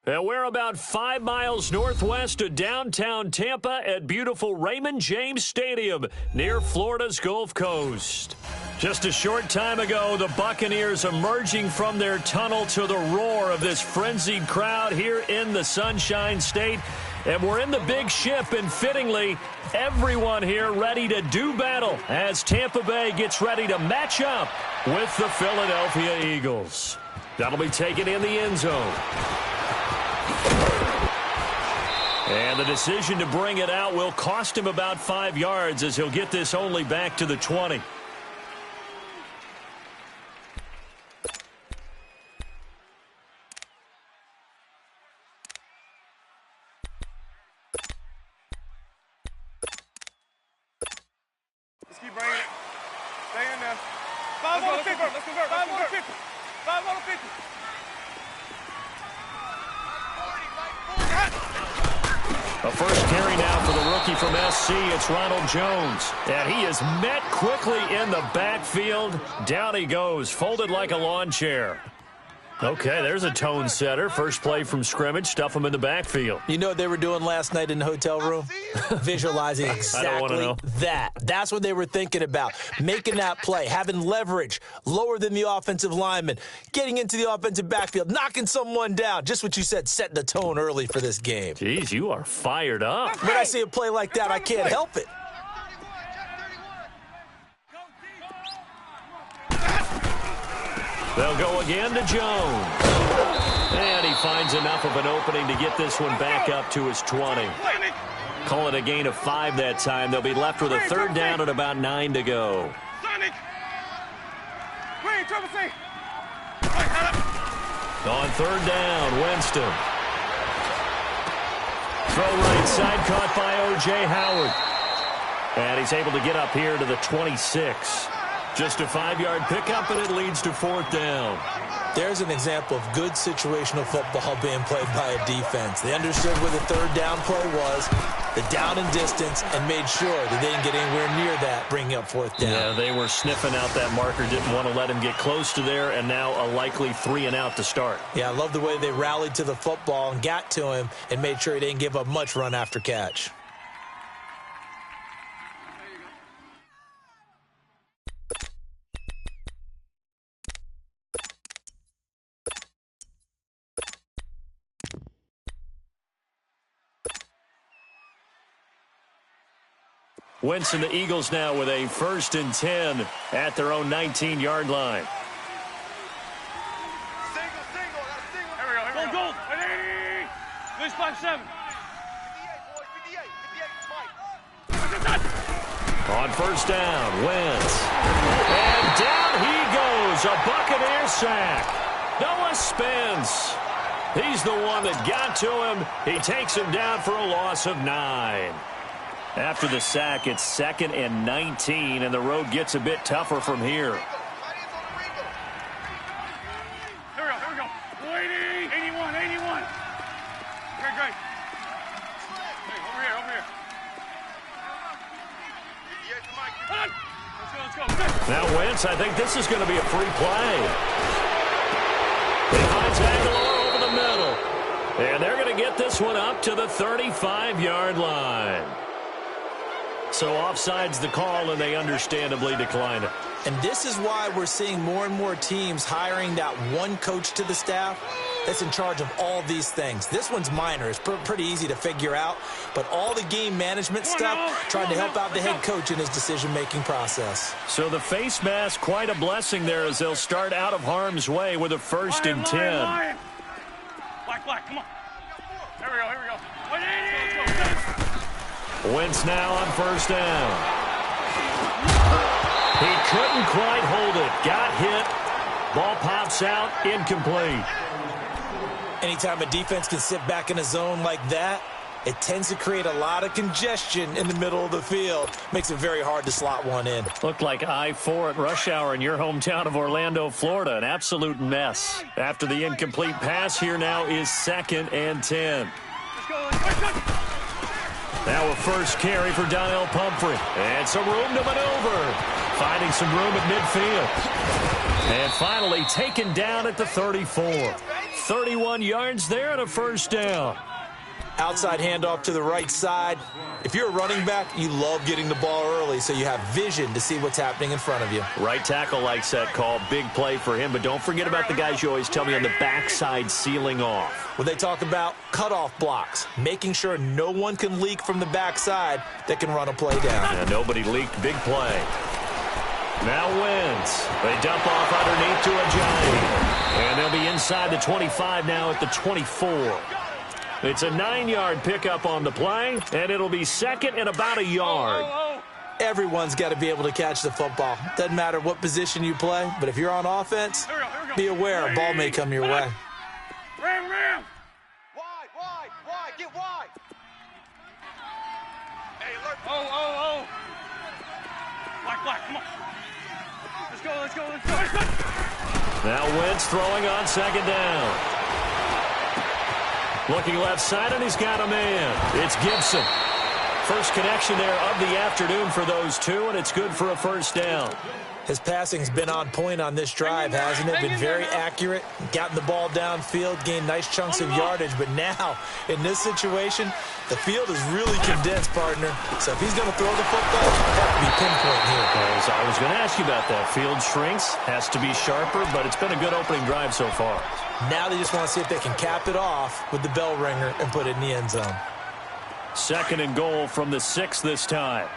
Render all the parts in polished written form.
And we're about 5 miles northwest of downtown Tampa at beautiful Raymond James Stadium near Florida's Gulf Coast. Just a short time ago, the Buccaneers emerging from their tunnel to the roar of this frenzied crowd here in the Sunshine State. And we're in the big ship, and fittingly, everyone here ready to do battle as Tampa Bay gets ready to match up with the Philadelphia Eagles. That'll be taken in the end zone. And the decision to bring it out will cost him about 5 yards as he'll get this only back to the 20. Let's keep bringing it. Stay in there. 5 on the 50. Let's convert. 5 on the 50. 5 on the 50. A first carry now for the rookie from SC. It's Ronald Jones. And he is met quickly in the backfield. Down he goes, folded like a lawn chair. Okay, there's a tone setter. First play from scrimmage, stuff him in the backfield. You know what they were doing last night in the hotel room? Visualizing exactly that. That's what they were thinking about. Making that play, having leverage, lower than the offensive lineman, getting into the offensive backfield, knocking someone down. Just what you said, setting the tone early for this game. Jeez, you are fired up. When I see a play like that, I can't help it. They'll go again to Jones. And he finds enough of an opening to get this one back up to his 20. Call it a gain of 5 that time. They'll be left with a third down and about 9 to go. On third down, Winston. Throw right side, caught by O.J. Howard. And he's able to get up here to the 26. Just a 5-yard pickup, and it leads to fourth down. There's an example of good situational football being played by a defense. They understood where the third down play was, the down and distance, and made sure that they didn't get anywhere near that, bringing up fourth down. Yeah, they were sniffing out that marker, didn't want to let him get close to there, and now a likely 3 and out to start. Yeah, I love the way they rallied to the football and got to him and made sure he didn't give up much run after catch. Wentz and the Eagles now with a 1st and 10 at their own 19-yard line. Here we go. Gold. This 5-7. On first down, Wentz. And down he goes. A Buccaneer sack. Noah Spence. He's the one that got to him. He takes him down for a loss of 9. After the sack, it's 2nd and 19, and the road gets a bit tougher from here. Here we go. 81. Great. Hey, over here. Let's go. Now Wentz, I think this is going to be a free play. He finds Aguilar over the middle. And they're going to get this one up to the 35-yard line. So offside's the call, and they understandably decline it. And this is why we're seeing more and more teams hiring that one coach to the staff that's in charge of all these things. This one's minor. It's pretty easy to figure out. But all the game management stuff, trying to help out the head coach in his decision-making process. So the face mask, quite a blessing there as they'll start out of harm's way with a 1st and 10. Black, come on. Here we go. 180. Wentz now on first down. He couldn't quite hold it. Got hit. Ball pops out. Incomplete. Anytime a defense can sit back in a zone like that, it tends to create a lot of congestion in the middle of the field. Makes it very hard to slot one in. Looked like I-4 at rush hour in your hometown of Orlando, Florida. An absolute mess. After the incomplete pass, here now is 2nd and 10. Let's go. Now a first carry for Donnell Pumphrey. And some room to maneuver. Finding some room at midfield. And finally taken down at the 34. 31 yards there and a first down. Outside handoff to the right side. If you're a running back, you love getting the ball early so you have vision to see what's happening in front of you. Right tackle likes that call. Big play for him, but don't forget about the guys you always tell me on the backside sealing off. When they talk about cutoff blocks, making sure no one can leak from the backside that can run a play down. Yeah, nobody leaked. Big play. Now Wentz. They dump off underneath to Ajayi. And they'll be inside the 25 now at the 24. It's a 9-yard pickup on the play, and it'll be second and about a yard. Everyone's got to be able to catch the football. Doesn't matter what position you play, but if you're on offense, be aware a ball may come your way. Ram, ram. Wide, get wide. Hey, alert. Oh. Black, come on. Let's go. Now Wentz throwing on second down. Looking left side, and he's got a man. It's Gibson. First connection there of the afternoon for those two, and it's good for a first down. His passing's been on point on this drive, hasn't it? Been very accurate, gotten the ball downfield, gained nice chunks of yardage. But now, in this situation, the field is really condensed, partner. So if he's going to throw the football, it has to be pinpoint here. As I was going to ask you about that. Field shrinks, has to be sharper, but it's been a good opening drive so far. Now they just want to see if they can cap it off with the bell ringer and put it in the end zone. Second and goal from the 6 this time.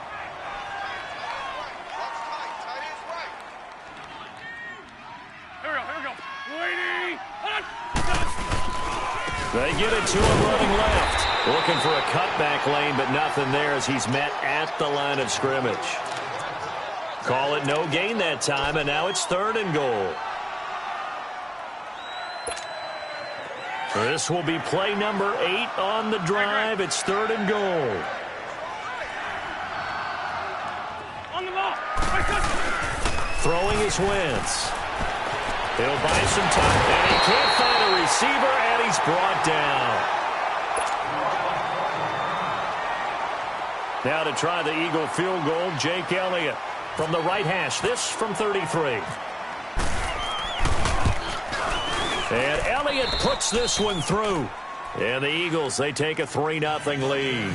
They get it to him running left. Looking for a cutback lane, but nothing there as he's met at the line of scrimmage. Call it no gain that time, and now it's third and goal. This will be play number 8 on the drive. It's third and goal. On the ball. Throwing is Wentz. He'll buy some time, and he can't find a receiver, and he's brought down. Now to try the Eagle field goal, Jake Elliott from the right hash. This from 33. And Elliott puts this one through. And the Eagles, they take a 3-0 lead.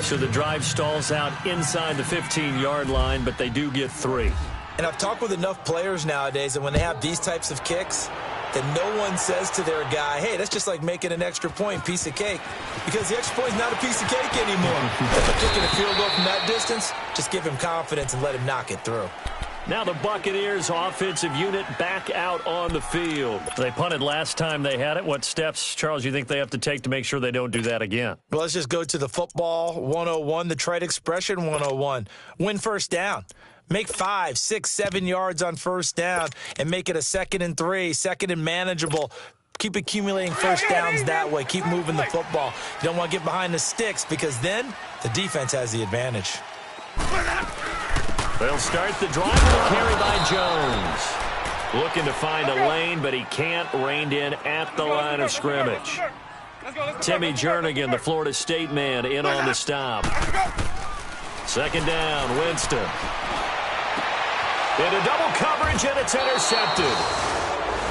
So the drive stalls out inside the 15-yard line, but they do get 3. And I've talked with enough players nowadays, and when they have these types of kicks, that no one says to their guy, hey, that's just like making an extra point, piece of cake. Because the extra point is not a piece of cake anymore. If they're kicking a field goal from that distance, just give him confidence and let him knock it through. Now the Buccaneers offensive unit back out on the field. They punted last time they had it. What steps, Charles, you think they have to take to make sure they don't do that again? Well, let's just go to the football 101, the trite expression 101. Win first down. Make 5, 6, 7 yards on first down and make it a 2nd and 3, second and manageable. Keep accumulating first downs that way. Keep moving the football. You don't want to get behind the sticks because then the defense has the advantage. They'll start the drive with a carry by Jones. Looking to find a lane, but he can't. Reined in at the line of scrimmage. Timmy Jernigan, the Florida State man, in on the stop. Second down, Winston. Into double coverage, and it's intercepted.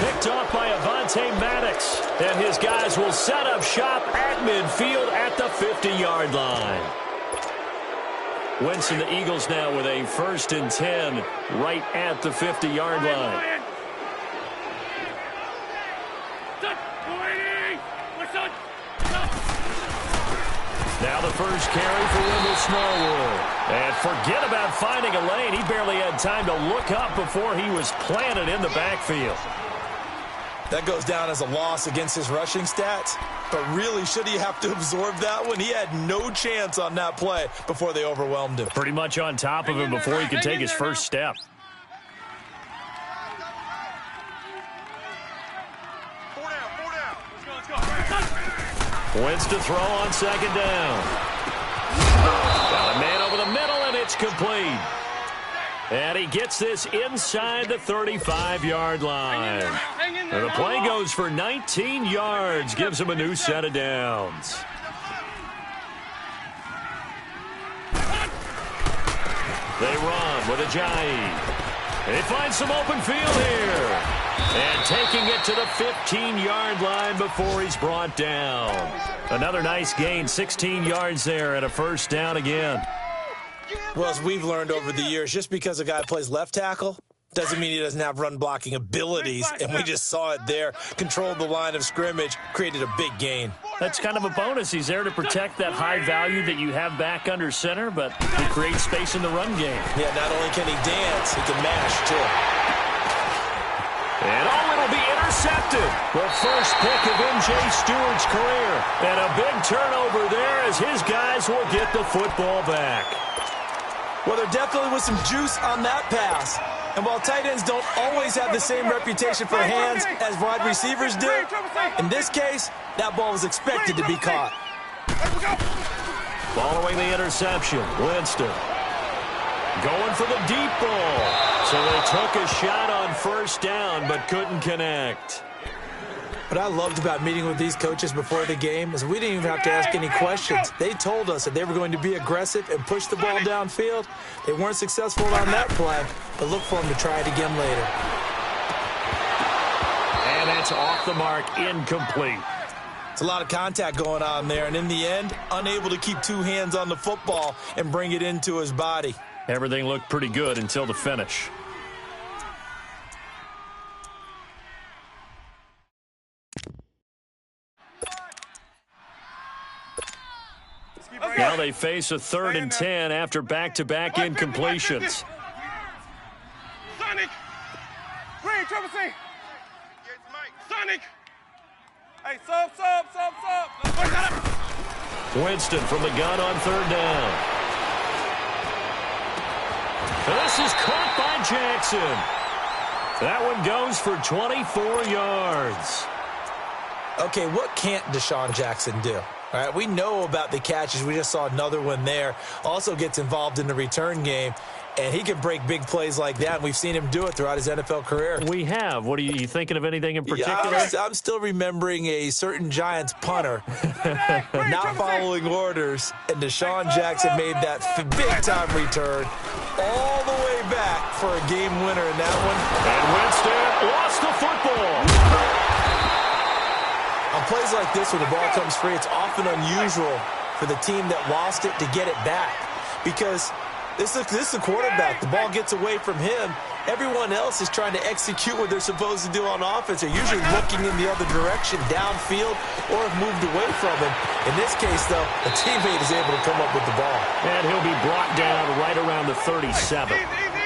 Picked off by Avonte Maddox. And his guys will set up shop at midfield at the 50-yard line. Wentz and the Eagles now with a 1st and 10 right at the 50-yard line. Now the first carry for Wendell Smallwood. And forget about finding a lane. He barely had time to look up before he was planted in the backfield. That goes down as a loss against his rushing stats. But really, should he have to absorb that one? He had no chance on that play before they overwhelmed him. Pretty much on top of him before he could take his first step. Wentz to throw on second down. Got a man over the middle, and it's complete. And he gets this inside the 35-yard line. And the play goes for 19 yards, gives him a new set of downs. They run with Ajayi. They find some open field here. And taking it to the 15-yard line before he's brought down. Another nice gain, 16 yards there and a first down again. Well, as we've learned over the years, just because a guy plays left tackle doesn't mean he doesn't have run-blocking abilities, and we just saw it there. Controlled the line of scrimmage, created a big gain. That's kind of a bonus. He's there to protect that high value that you have back under center, but he creates space in the run game. Yeah, not only can he dance, he can mash, too. And it'll be intercepted. The first pick of M.J. Stewart's career. And a big turnover there as his guys will get the football back. Well, there definitely was some juice on that pass. And while tight ends don't always have the same reputation for hands as wide receivers do, in this case, that ball was expected to be caught. Following the interception, Winston going for the deep ball. So they took a shot on first down but couldn't connect. What I loved about meeting with these coaches before the game is we didn't even have to ask any questions. They told us that they were going to be aggressive and push the ball downfield. They weren't successful on that play, but look for them to try it again later. And that's off the mark, incomplete. It's a lot of contact going on there, and in the end, unable to keep two hands on the football and bring it into his body. Everything looked pretty good until the finish. Now they face a 3rd and 10 after back-to-back incompletions. Sonic! Green, Triple C! Sonic! Hey, sub! Winston from the gun on 3rd down. This is caught by Jackson. That one goes for 24 yards. Okay, what can't Deshaun Jackson do? All right, we know about the catches. We just saw another one there. Also gets involved in the return game, and he can break big plays like that. We've seen him do it throughout his NFL career. We have. What are you thinking of anything in particular? Yeah, I'm still remembering a certain Giants punter not following orders, and Deshaun Jackson made that big-time return all the way back for a game winner in that one. And Winston lost the football. On plays like this, when the ball comes free, it's often unusual for the team that lost it to get it back because this is the quarterback. The ball gets away from him. Everyone else is trying to execute what they're supposed to do on offense. They're usually looking in the other direction, downfield, or have moved away from him. In this case, though, a teammate is able to come up with the ball. And he'll be brought down right around the 37.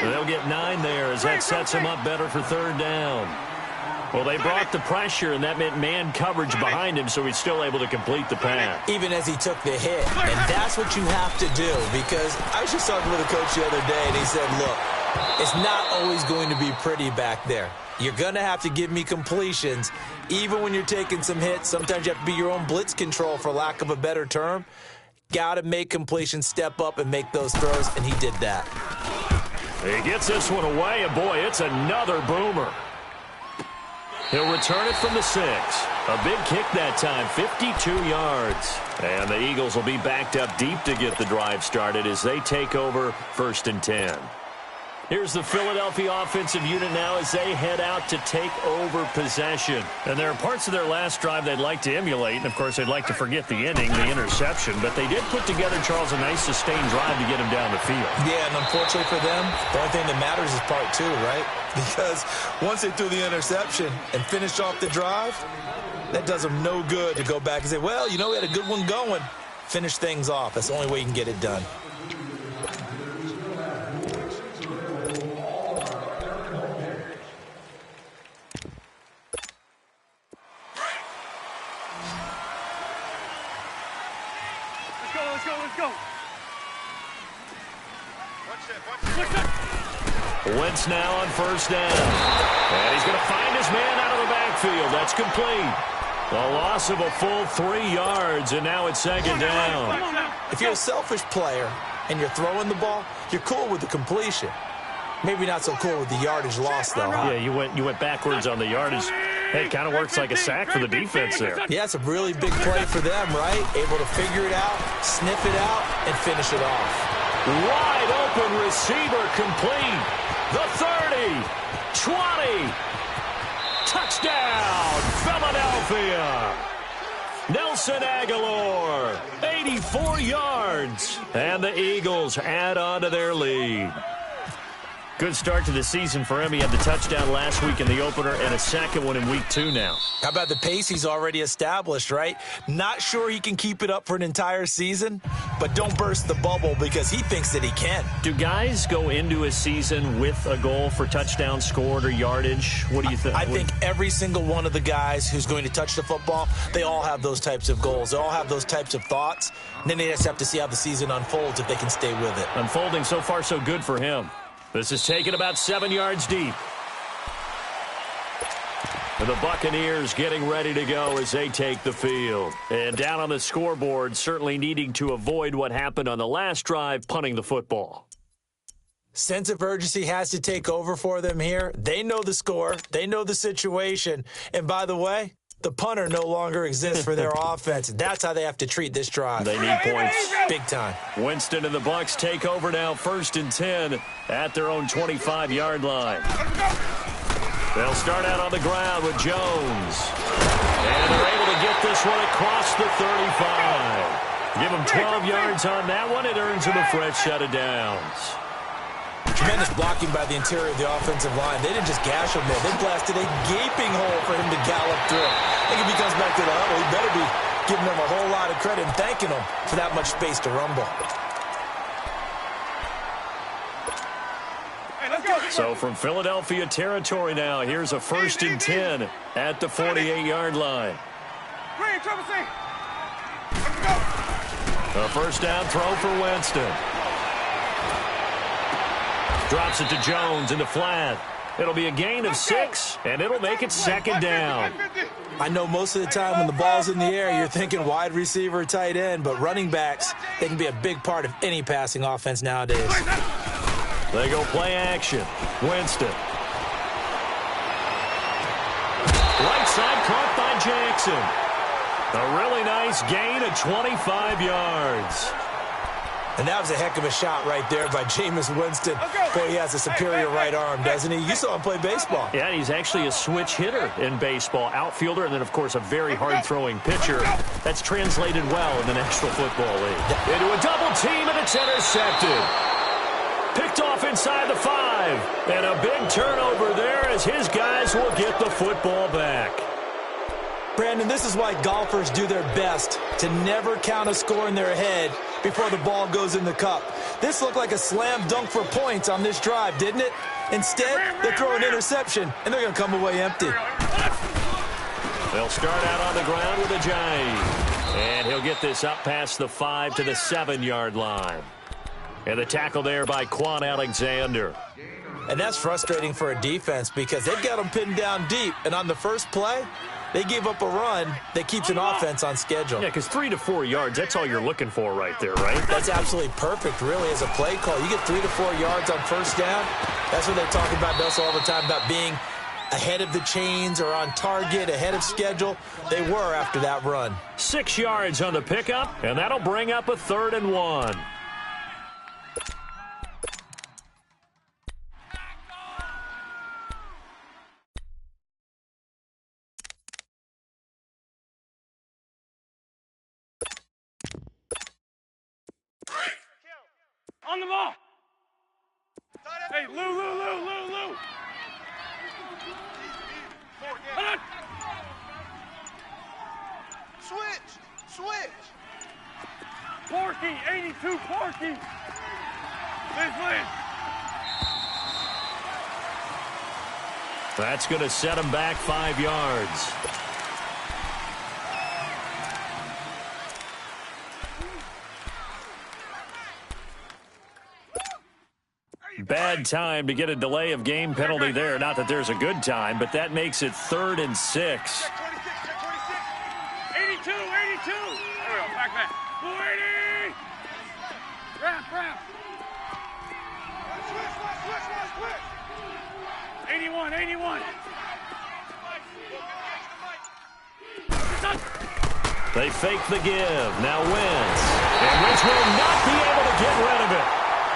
They'll get 9 there as that sets him up better for 3rd down. Well, they brought the pressure, and that meant man coverage behind him, so he's still able to complete the pass. Even as he took the hit. And that's what you have to do, because I was just talking with a coach the other day, and he said, look, it's not always going to be pretty back there. You're going to have to give me completions, even when you're taking some hits. Sometimes you have to be your own blitz control, for lack of a better term. Got to make completions, step up, and make those throws, and he did that. He gets this one away, and boy, it's another boomer. He'll return it from the 6. A big kick that time, 52 yards. And the Eagles will be backed up deep to get the drive started as they take over 1st and 10. Here's the Philadelphia offensive unit now as they head out to take over possession. And there are parts of their last drive they'd like to emulate. And, of course, they'd like to forget the inning, the interception. But they did put together, Charles, a nice sustained drive to get him down the field. Yeah, and unfortunately for them, the only thing that matters is part 2, right? Because once they threw the interception and finished off the drive, that does them no good to go back and say, well, you know, we had a good one going. Finish things off. That's the only way you can get it done. Let's go. Wentz now on 1st down. And he's going to find his man out of the backfield. That's complete. A loss of a full 3 yards, and now it's 2nd down. If you're a selfish player and you're throwing the ball, you're cool with the completion. Maybe not so cool with the yardage loss, though. Huh? Yeah, you went backwards on the yardage. Hey, it kind of works like a sack for the defense there. Yeah, it's a really big play for them, right? Able to figure it out, sniff it out, and finish it off. Wide open receiver complete. The 30, 20. Touchdown, Philadelphia. Nelson Aguilar, 84 yards. And the Eagles add on to their lead. Good start to the season for him. He had the touchdown last week in the opener and a second one in week 2 now. How about the pace he's already established, right? Not sure he can keep it up for an entire season, but don't burst the bubble because he thinks that he can. Do guys go into a season with a goal for touchdown scored or yardage? What do you think? I think every single one of the guys who's going to touch the football, they all have those types of goals. They all have those types of thoughts. And then they just have to see how the season unfolds if they can stay with it. Unfolding so far so good for him. This is taken about 7 yards deep. And the Buccaneers getting ready to go as they take the field. And down on the scoreboard, certainly needing to avoid what happened on the last drive, punting the football. Sense of urgency has to take over for them here. They know the score. They know the situation. And by the way, the punter no longer exists for their offense. That's how they have to treat this drive. They need points. Big time. Winston and the Bucs take over now, 1st and 10 at their own 25-yard line. They'll start out on the ground with Jones. And they're able to get this one across the 35. Give them 12 yards on that one. It earns them a fresh set of downs. Tremendous blocking by the interior of the offensive line. They didn't just gash him there. They blasted a gaping hole for him to gallop through. I think if he comes back to the huddle, he better be giving them a whole lot of credit and thanking them for that much space to rumble. So from Philadelphia territory now, here's a 1st and 10 at the 48-yard line. A first down throw for Winston. Drops it to Jones in the flat. It'll be a gain of 6, and it'll make it 2nd down. I know most of the time when the ball's in the air, you're thinking wide receiver, tight end, but running backs, they can be a big part of any passing offense nowadays. They go play action. Winston. Right side caught by Jackson. A really nice gain of 25 yards. And that was a heck of a shot right there by Jameis Winston. Boy, he has a superior right arm, doesn't he? You saw him play baseball. Yeah, he's actually a switch hitter in baseball. Outfielder, and then, of course, a very hard-throwing pitcher. That's translated well in the National Football League. Into a double team, and it's intercepted. Picked off inside the 5. And a big turnover there as his guys will get the football back. Brandon, this is why golfers do their best to never count a score in their head before the ball goes in the cup. This looked like a slam dunk for points on this drive, didn't it? Instead, they throw an interception, and they're going to come away empty. They'll start out on the ground with a Ajayi. And he'll get this up past the 5 to the 7-yard line. And the tackle there by Quan Alexander. And that's frustrating for a defense because they've got them pinned down deep. And on the first play, they gave up a run that keeps an offense on schedule. Yeah, because 3 to 4 yards, that's all you're looking for right there, right? That's absolutely perfect, really, as a play call. You get 3 to 4 yards on first down. That's what they talk about us all the time, about being ahead of the chains or on target, ahead of schedule. They were after that run. 6 yards on the pickup, and that'll bring up a 3rd and 1. On the ball. Hey, Lou. Switch. Porky, 82, Porky. Liz. That's going to set him back 5 yards. Bad time to get a delay of game penalty there. Not that there's a good time, but that makes it 3rd and 6. 82. There we go. Back. 480. Wrap. 81. They fake the give. Now Wentz. And Wentz will not be able to get rid of it.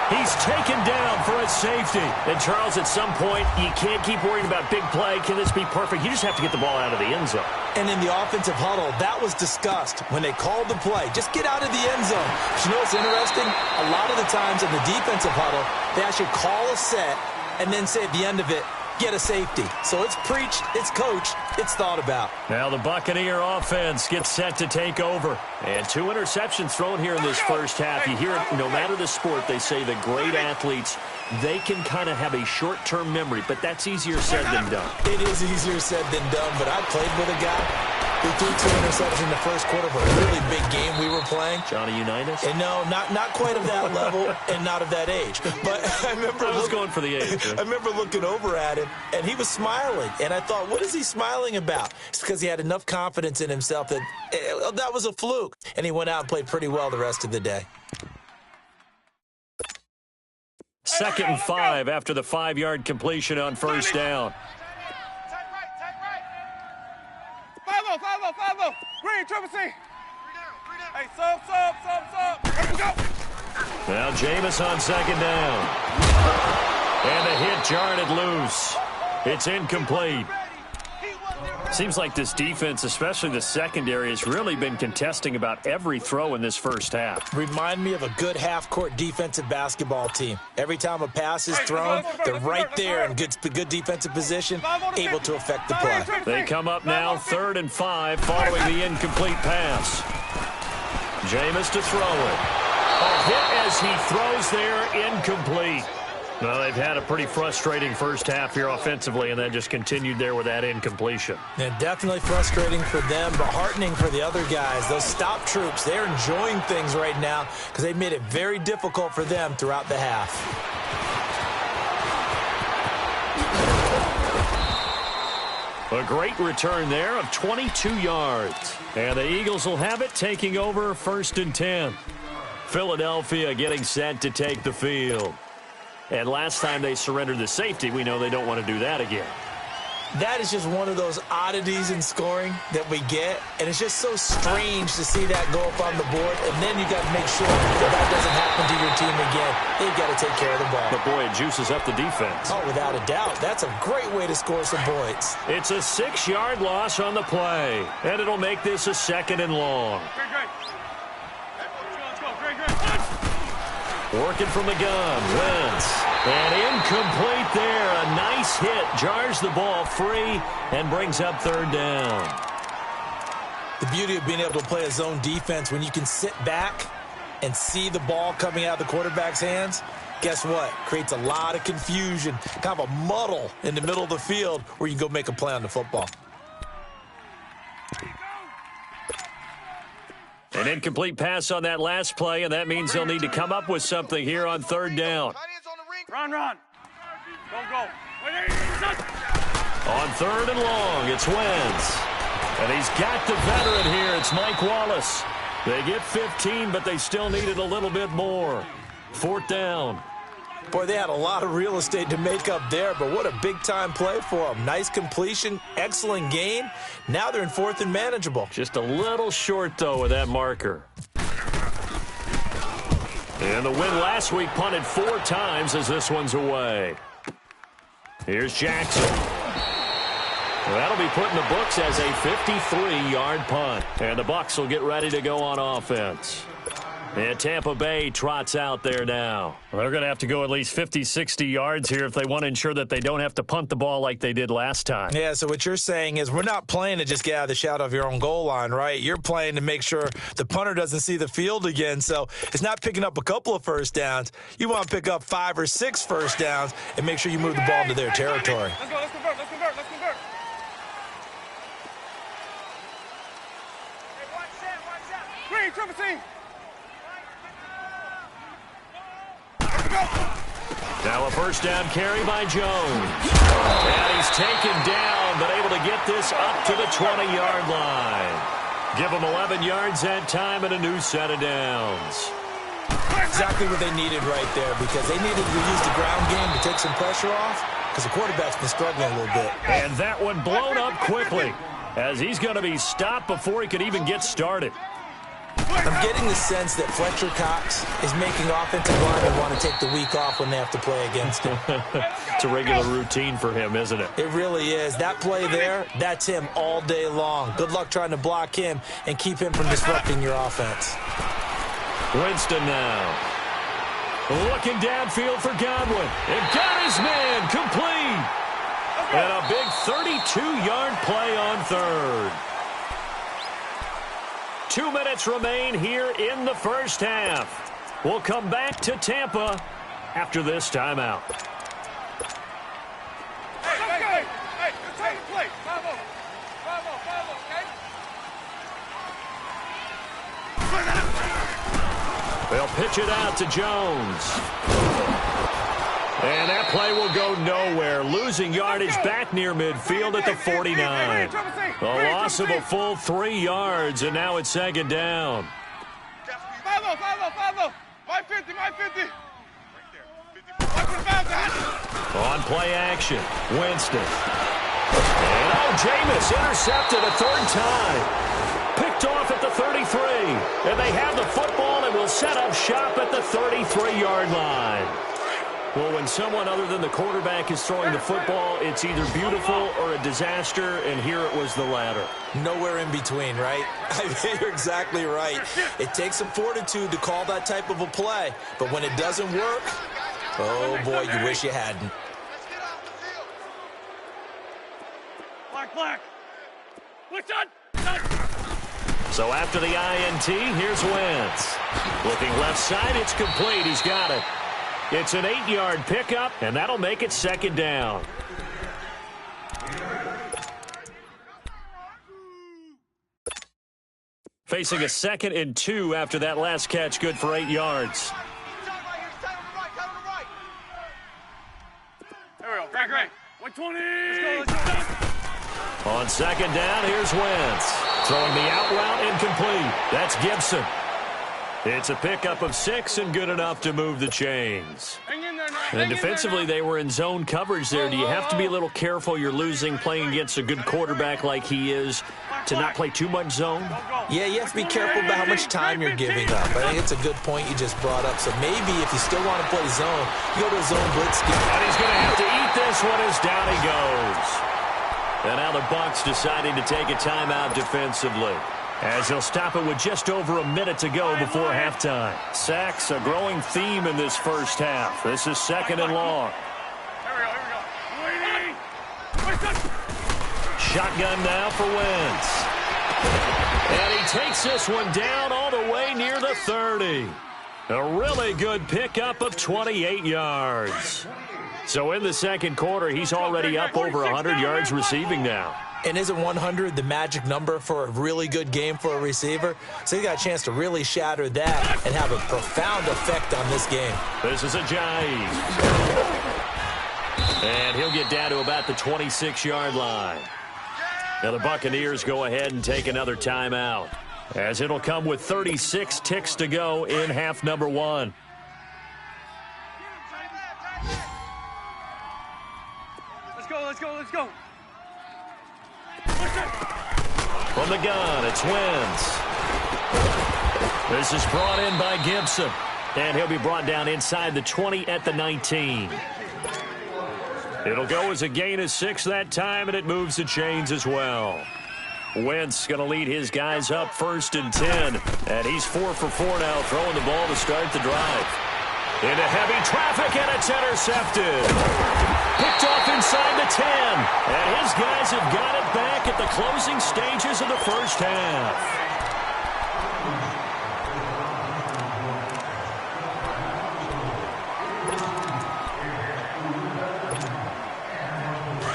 He's taken down for a safety. And, Charles, at some point, you can't keep worrying about big play. Can this be perfect? You just have to get the ball out of the end zone. And in the offensive huddle, that was discussed when they called the play. Just get out of the end zone. But you know what's interesting? A lot of the times in the defensive huddle, they actually call a set and then say at the end of it, get a safety. So it's preached, it's coached, it's thought about. Now the Buccaneer offense gets set to take over. And 2 interceptions thrown here in this first half. You hear it, no matter the sport, they say the great athletes, they can kind of have a short-term memory, but that's easier said than done. It is easier said than done, but I played with a guy who threw 2 interceptions in the first quarter of a really big game we were playing. Johnny Unitas? And no, not quite of that level and not of that age. But I remember I was going for the age. I remember looking over at him, and he was smiling. And I thought, what is he smiling about? It's because he had enough confidence in himself that that was a fluke. And he went out and played pretty well the rest of the day. 2nd and 5 after the 5-yard completion on first down. 5-0. Green, triple C. Hey, sub. Here we go. Now Jameis on 2nd down. And the hit jarred it loose. It's incomplete. Seems like this defense, especially the secondary, has really been contesting about every throw in this first half. Remind me of a good half-court defensive basketball team. Every time a pass is thrown, they're right there in good defensive position, able to affect the play. They come up now 3rd and 5 following the incomplete pass. Jameis to throw it. A hit as he throws there, incomplete. Well, they've had a pretty frustrating first half here offensively, and then just continued there with that incompletion. And definitely frustrating for them, but heartening for the other guys. Those stop troops, they're enjoying things right now because they've made it very difficult for them throughout the half. A great return there of 22 yards. And the Eagles will have it, taking over 1st and 10. Philadelphia getting set to take the field. And last time they surrendered the safety, we know they don't want to do that again. That is just one of those oddities in scoring that we get, and it's just so strange to see that go up on the board, and then you got to make sure that doesn't happen to your team again. They've got to take care of the ball. But boy, it juices up the defense. Oh, without a doubt. That's a great way to score some points. It's a 6-yard loss on the play, and it'll make this a 2nd and long. Working from the gun, Wentz. And incomplete there. A nice hit. Jars the ball free and brings up 3rd down. The beauty of being able to play a zone defense when you can sit back and see the ball coming out of the quarterback's hands, guess what? Creates a lot of confusion, kind of a muddle in the middle of the field where you can go make a play on the football. An incomplete pass on that last play, and that means they'll need to come up with something here on 3rd down. Run. Go. On 3rd and long, it's Wentz. And he's got the veteran here. It's Mike Wallace. They get 15, but they still needed a little bit more. 4th down. Boy, they had a lot of real estate to make up there, but what a big-time play for them. Nice completion, excellent gain. Now they're in 4th and manageable. Just a little short, though, with that marker. And the win last week punted 4 times as this one's away. Here's Jackson. Well, that'll be put in the books as a 53-yard punt. And the Bucs will get ready to go on offense. And Tampa Bay trots out there now. Well, they're going to have to go at least 50, 60 yards here if they want to ensure that they don't have to punt the ball like they did last time. Yeah, so what you're saying is we're not playing to just get out of the shadow of your own goal line, right? You're playing to make sure the punter doesn't see the field again. So it's not picking up a couple of first downs. You want to pick up 5 or 6 first downs and make sure you move the ball into their territory. Let's go. Let's convert. Green, triple C. Now a first down carry by Jones. And he's taken down, but able to get this up to the 20-yard line. Give him 11 yards that time and a new set of downs. Exactly what they needed right there, because they needed to use the ground game to take some pressure off, because the quarterback's been struggling a little bit. And that one blown up quickly, as he's going to be stopped before he could even get started. I'm getting the sense that Fletcher Cox is making offensive linemen want to take the week off when they have to play against him. It's a regular routine for him, isn't it? It really is. That play there, that's him all day long. Good luck trying to block him and keep him from disrupting your offense. Winston now. Looking downfield for Godwin. And got his man complete. And a big 32-yard play on third. 2 minutes remain here in the first half. We'll come back to Tampa after this timeout. Hey, it's time to play. 5-0. 5-0, okay? They'll pitch it out to Jones. And that play will go nowhere. Losing yardage back near midfield at the 49. A loss of a full 3 yards, and now it's second down. 5-0. 5-50. Right there. 55. On play action, Winston. And Jameis intercepted a third time. Picked off at the 33. And they have the football and will set up shop at the 33-yard line. Well, when someone other than the quarterback is throwing the football, it's either beautiful or a disaster, and here it was the latter. Nowhere in between, right? I mean, you're exactly right. It takes some fortitude to call that type of a play, but when it doesn't work, oh boy, you wish you hadn't. Black. What's on? So after the INT, here's Wentz. Looking left side, it's complete. He's got it. It's an 8-yard pickup, and that'll make it second down. Facing a 2nd and 2 after that last catch, good for 8 yards. There we go. Back. 120. Let's go. On second down, here's Wentz. Throwing the out route incomplete. That's Gibson. It's a pickup of 6 and good enough to move the chains. Hang in there now. And defensively, they were in zone coverage there. Do you have to be a little careful? You're losing playing against a good quarterback like he is to not play too much zone? Yeah, you have to be careful about how much time you're giving up. I think it's a good point you just brought up. So maybe if you still want to play zone, you go to a zone blitz scheme. And he's going to have to eat this one as down he goes. And now the Bucs deciding to take a timeout defensively, as they'll stop it with just over a minute to go before halftime. Sacks, a growing theme in this first half. This is 2nd and long. Here we go. Shotgun now for Wentz. And he takes this one down all the way near the 30. A really good pickup of 28 yards. So in the second quarter, he's already up over 100 yards receiving now. And isn't 100 the magic number for a really good game for a receiver? So he got a chance to really shatter that and have a profound effect on this game. This is Ajayi. And he'll get down to about the 26-yard line. Now the Buccaneers go ahead and take another timeout, as it'll come with 36 ticks to go in half number 1. Let's go. From the gun, it's Wentz. This is brought in by Gibson, and he'll be brought down inside the 20 at the 19. It'll go as a gain of 6 that time, and it moves the chains as well. Wentz going to lead his guys up 1st and 10, and he's 4 for 4 now, throwing the ball to start the drive. Into heavy traffic, and it's intercepted. Picked off inside the 10, and his guys have got it back at the closing stages of the first half.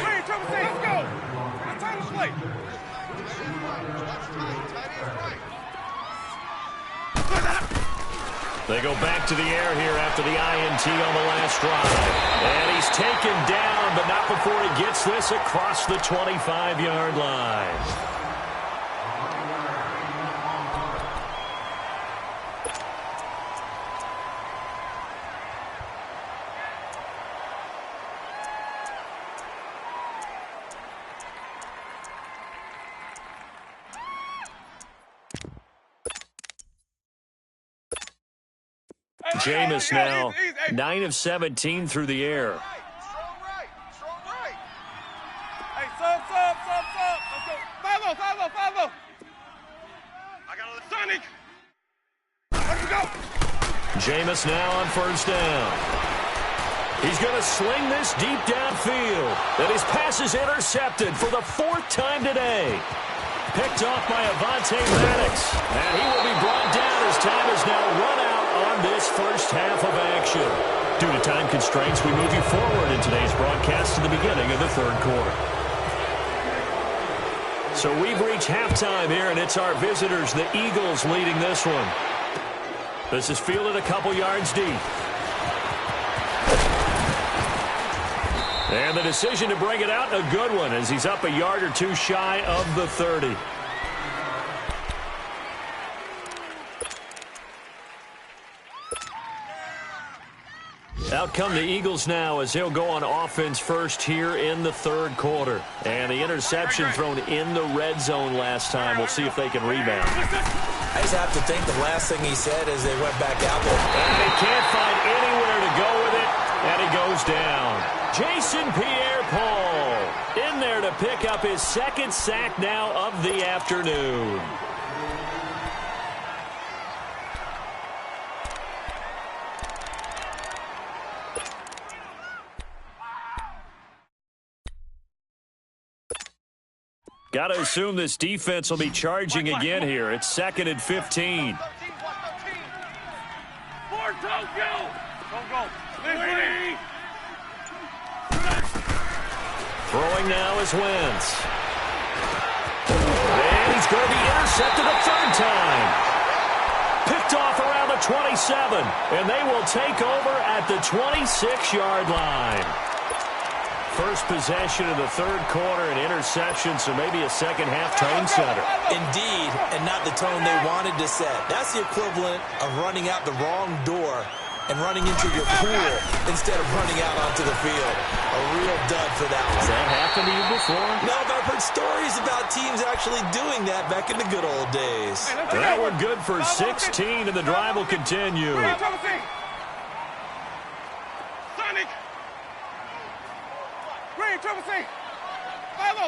Let's go. It's time to play. They go back to the air here after the INT on the last drive. And he's taken down, but not before he gets this across the 25-yard line. Jameis now 9 of 17 through the air. Strong right. Strong right. Hey, sub. Let's go. Follow. I got a Sonic. Let's go. Jameis now on first down. He's going to sling this deep downfield. And his pass is intercepted for the 4th time today. Picked off by Avonte Maddox. And he will be brought down as time is now run out on this first half of action. Due to time constraints, we move you forward in today's broadcast to the beginning of the 3rd quarter. So we've reached halftime here, and it's our visitors, the Eagles, leading this one. This is fielded a couple yards deep. And the decision to bring it out, a good one, as he's up a yard or two shy of the 30. Out come the Eagles now as they'll go on offense first here in the 3rd quarter. And the interception thrown in the red zone last time. We'll see if they can rebound. I just have to think the last thing he said as they went back out there. And he can't find anywhere to go with it, and he goes down. Jason Pierre-Paul in there to pick up his 2nd sack now of the afternoon. Got to assume this defense will be charging again here. It's 2nd and 15. Throwing now is Wentz. And he's going to be intercepted a 3rd time. Picked off around the 27. And they will take over at the 26-yard line. First possession of the 3rd quarter, an interception, so maybe a second-half tone setter. Indeed, and not the tone they wanted to set. That's the equivalent of running out the wrong door and running into your pool instead of running out onto the field. A real dud for that one. Has that happened to you before? No, but I've heard stories about teams actually doing that back in the good old days. That one good for 16, and the drive will continue. Sonic. Green, Triple C. Follow.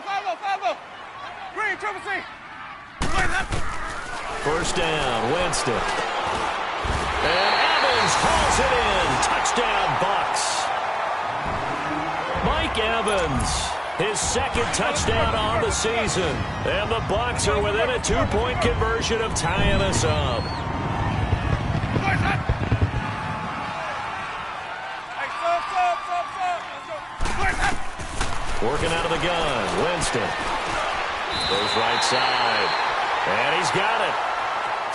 Green, Triple C. First down, Winston. And Evans hauls it in. Touchdown, Bucks. Mike Evans, his 2nd touchdown on the season. And the Bucks are within a 2-point conversion of tying us up. Working out of the gun, Winston. Goes right side. And he's got it.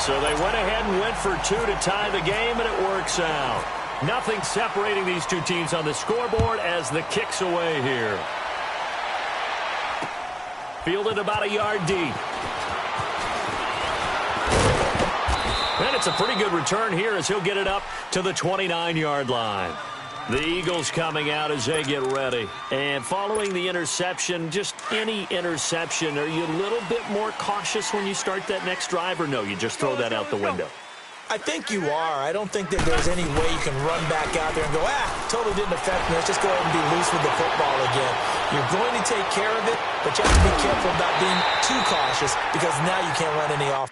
So they went ahead and went for 2 to tie the game, and it works out. Nothing separating these two teams on the scoreboard as the kick's away here. Fielded about a yard deep. And it's a pretty good return here as he'll get it up to the 29-yard line. The Eagles coming out as they get ready. And following the interception, just any interception, are you a little bit more cautious when you start that next drive, or no, you just throw that out the window? I think you are. I don't think that there's any way you can run back out there and go, totally didn't affect me. Let's just go ahead and be loose with the football again. You're going to take care of it, but you have to be careful about being too cautious because now you can't run any off.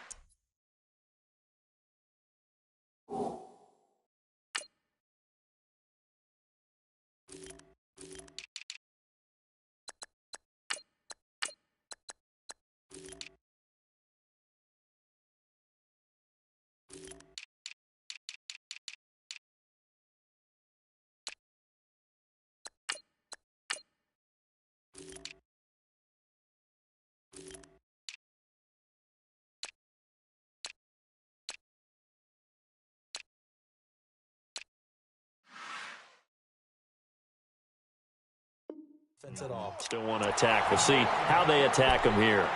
At all. Still want to attack. We'll see how they attack him here.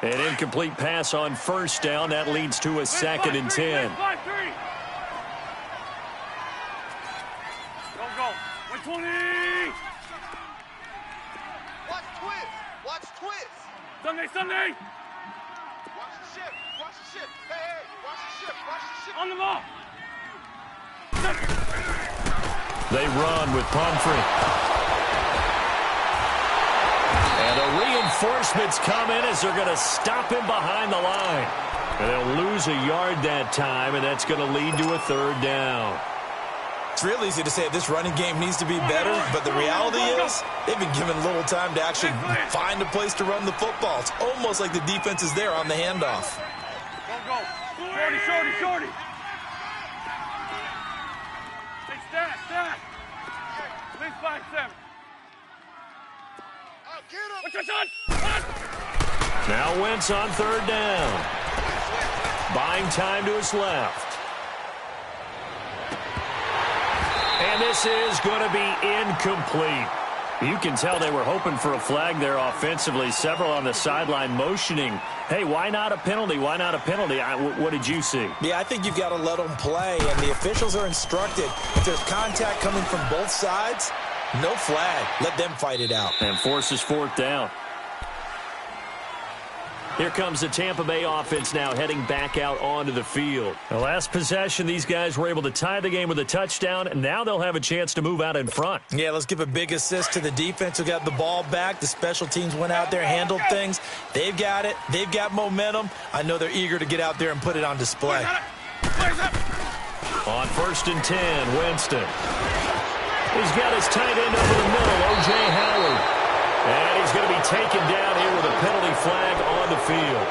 An incomplete pass on first down. That leads to a 2nd and 10. Go. 120. Watch twist. Sunday. Watch the shift. They run with Pumphrey. And the reinforcements come in as they're going to stop him behind the line. And they'll lose a yard that time, and that's going to lead to a third down. It's real easy to say this running game needs to be better, but the reality is they've been given little time to actually find a place to run the football. It's almost like the defense is there on the handoff. Go. Shorty. Hey, stat. Please 5-7. What's your son? Now Wentz on third down. Buying time to his left. And this is going to be incomplete. You can tell they were hoping for a flag there offensively. Several on the sideline motioning, hey, why not a penalty? Why not a penalty? What did you see? Yeah, I think you've got to let them play, and the officials are instructed. If there's contact coming from both sides, no flag. Let them fight it out. And forces fourth down. Here comes the Tampa Bay offense now heading back out onto the field. The last possession, these guys were able to tie the game with a touchdown, and now they'll have a chance to move out in front. Yeah, let's give a big assist to the defense who got the ball back. The special teams went out there, handled things. They've got it. They've got momentum. I know they're eager to get out there and put it on display. On 1st and 10, Winston. He's got his tight end over the middle, O.J. Howard. And he's going to be taken down here with a penalty flag on the field.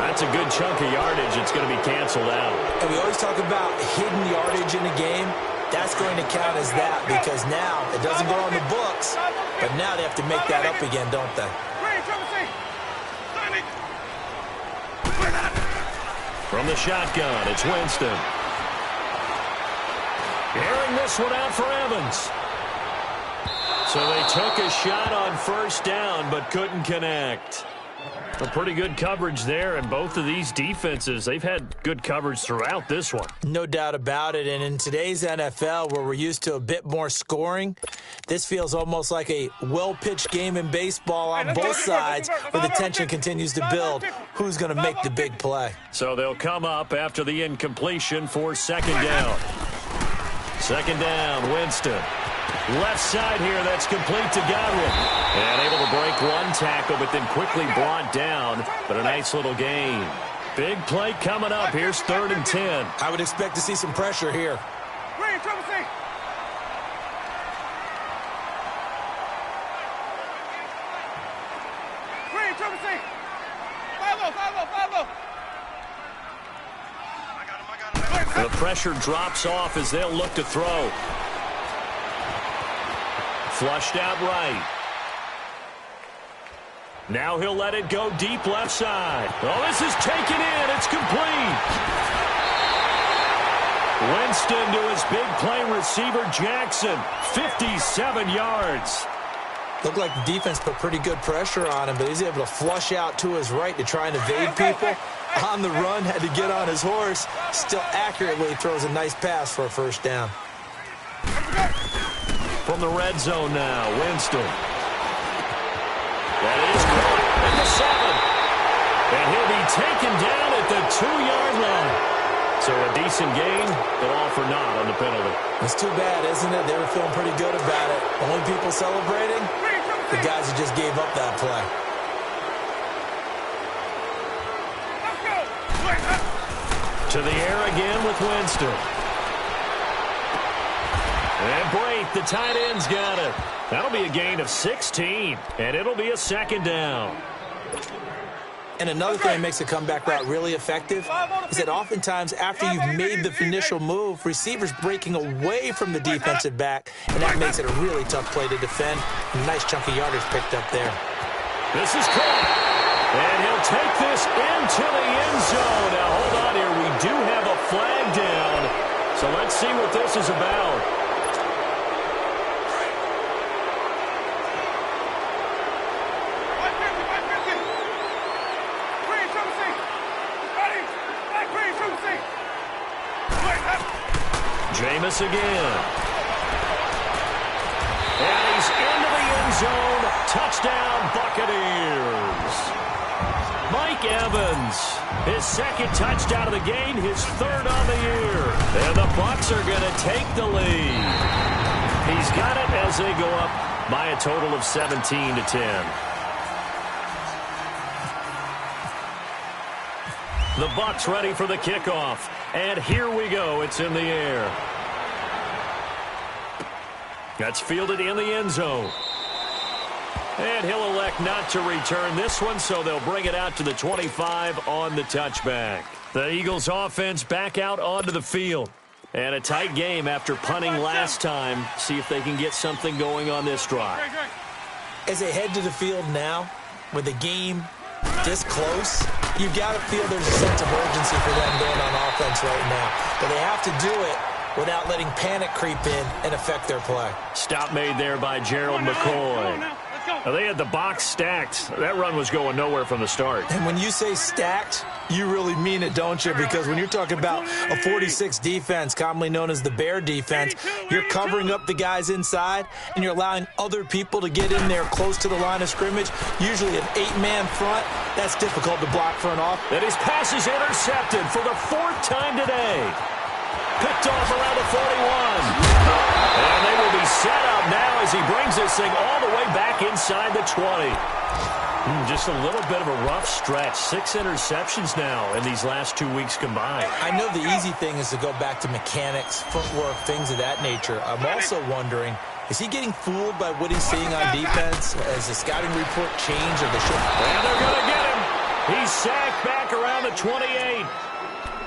That's a good chunk of yardage. It's going to be canceled out. And we always talk about hidden yardage in a game. That's going to count as that because now it doesn't go on the books, but now they have to make that up again, don't they? From the shotgun, it's Winston. Airing this one out for Evans. So they took a shot on first down, but couldn't connect. A pretty good coverage there, and both of these defenses, they've had good coverage throughout this one. No doubt about it, and in today's NFL, where we're used to a bit more scoring, this feels almost like a well-pitched game in baseball on both sides, where the tension continues to build. Who's going to make the big play? So they'll come up after the incompletion for second down. Second down, Winston. Left side here, that's complete to Godwin. And able to break one tackle, but then quickly brought down. But a nice little gain. Big play coming up. Here's 3rd and 10. I would expect to see some pressure here. The pressure drops off as they'll look to throw. Flushed out right. Now he'll let it go deep left side. Oh, this is taken in. It's complete. Winston to his big play receiver, Jackson. 57 yards. Looked like the defense put pretty good pressure on him, but he's able to flush out to his right to try and evade people. On the run, had to get on his horse. Still accurately throws a nice pass for a first down. From the red zone now, Winston. That is caught at the 7. And he'll be taken down at the 2-yard line. So a decent gain, but all for naught on the penalty. It's too bad, isn't it? They were feeling pretty good about it. Only people celebrating, the guys who just gave up that play. To the air again with Winston. And Brate, the tight end's got it. That'll be a gain of 16, and it'll be a second down. And another thing that makes a comeback route really effective is that oftentimes after you've made the initial move, receivers breaking away from the defensive back, and that makes it a really tough play to defend. A nice chunk of yardage picked up there. This is caught, and he'll take this into the end zone. Now, hold on here. We do have a flag down, so let's see what this is about. Jameis again. And he's into the end zone. Touchdown, Buccaneers. Mike Evans, his second touchdown of the game, his 3rd on the year. And the Bucs are going to take the lead. He's got it as they go up by a total of 17-10. The Bucs ready for the kickoff. And here we go. It's in the air. That's fielded in the end zone. And he'll elect not to return this one, so they'll bring it out to the 25 on the touchback. The Eagles offense back out onto the field. And a tight game after punting last time. See if they can get something going on this drive. As they head to the field now, with the game this close, you've got to feel there's a sense of urgency for them going on offense right now. But they have to do it without letting panic creep in and affect their play. Stop made there by Gerald McCoy. Now, they had the box stacked. That run was going nowhere from the start. And when you say stacked, you really mean it, don't you? Because when you're talking about a 46 defense, commonly known as the Bear defense, you're covering up the guys inside, and you're allowing other people to get in there close to the line of scrimmage, usually an 8-man front. That's difficult to block front off. And his pass is intercepted for the 4th time today. Picked off around the 41. And they will be set up now as he brings this thing all the way back inside the 20. Just a little bit of a rough stretch. 6 interceptions now in these last 2 weeks combined. I know the easy thing is to go back to mechanics, footwork, things of that nature. I'm also wondering, is he getting fooled by what he's seeing on defense? Has the scouting report changed or the shift? And they're going to get him. He's sacked back around the 28.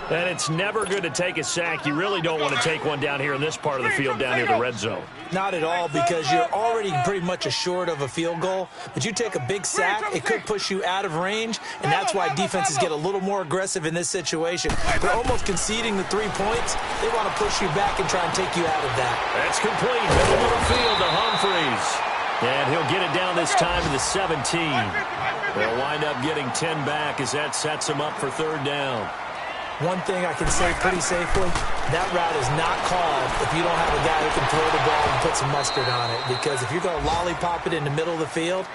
And it's never good to take a sack. You really don't want to take one down here in this part of the field, down near the red zone. Not at all, because you're already pretty much assured of a field goal. But you take a big sack, it could push you out of range, and that's why defenses get a little more aggressive in this situation. They're almost conceding the 3 points. They want to push you back and try and take you out of that. That's complete. Middle of the field to Humphreys. And he'll get it down this time to the 17. They'll wind up getting 10 back as that sets them up for 3rd down. One thing I can say pretty safely, that route is not called if you don't have a guy who can throw the ball and put some mustard on it. Because if you're going to lollipop it in the middle of the field,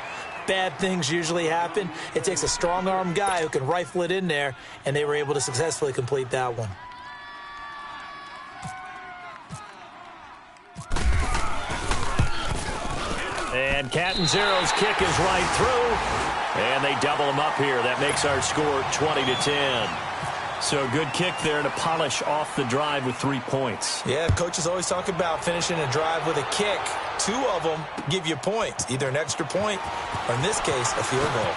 bad things usually happen. It takes a strong-arm guy who can rifle it in there, and they were able to successfully complete that one. And Catanzero's kick is right through, and they double him up here. That makes our score 20-10. So a good kick there to polish off the drive with 3 points. Yeah, coaches always talk about finishing a drive with a kick. 2 of them give you points, either an extra point or, in this case, a field goal.